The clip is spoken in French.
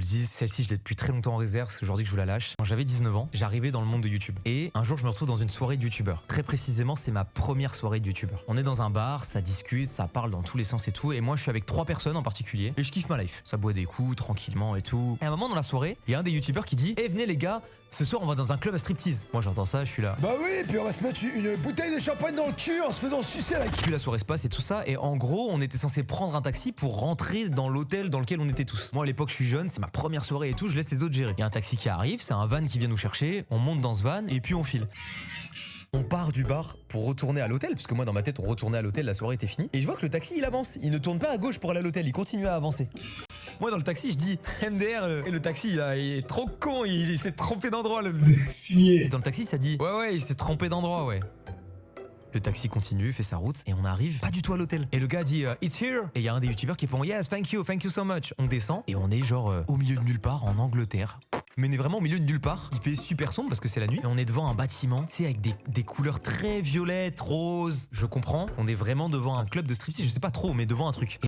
le dis, celle-ci je l'ai depuis très longtemps en réserve, c'est aujourd'hui que je vous la lâche. Quand j'avais 19 ans, j'arrivais dans le monde de YouTube. Et un jour je me retrouve dans une soirée de youtubeurs. Très précisément, c'est ma première soirée de youtubeurs. On est dans un bar, ça discute, ça parle dans tous les sens et tout. Et moi je suis avec 3 personnes en particulier. Et je kiffe ma life. Ça boit des coups, tranquillement et tout. Et à un moment dans la soirée, il y a un des youtubeurs qui dit: Eh venez les gars, ce soir on va dans un club à striptease. Moi j'entends ça, je suis là. Bah oui, puis on va se mettre une bouteille de champagne dans le cul en se faisant sucer la queue. Puis la soirée se passe et tout ça. Et en gros, on était censé prendre un taxi pour rentrer dans l'hôtel dans lequel on était tous. Moi à l'époque je suis jeune, c'est ma première soirée et tout, je laisse les autres gérer. Il y a un taxi qui arrive, c'est un van qui vient nous chercher, on monte dans ce van et puis on file. On part du bar pour retourner à l'hôtel, parce que moi dans ma tête on retournait à l'hôtel, la soirée était finie. Et je vois que le taxi il avance, il ne tourne pas à gauche pour aller à l'hôtel, il continue à avancer. Moi dans le taxi je dis MDR, et le taxi il est trop con, il s'est trompé d'endroit. Fumier. Et dans le taxi ça dit ouais il s'est trompé d'endroit ouais. Le taxi continue, fait sa route et on arrive pas du tout à l'hôtel. Et le gars dit It's here. Et il y a un des youtubeurs qui répond Yes, thank you so much. On descend et on est genre au milieu de nulle part en Angleterre. Mais on est vraiment au milieu de nulle part. Il fait super sombre parce que c'est la nuit. Et on est devant un bâtiment, tu sais, avec des couleurs très violettes, roses. Je comprends qu'on est vraiment devant un club de striptease, je sais pas trop, mais devant un truc.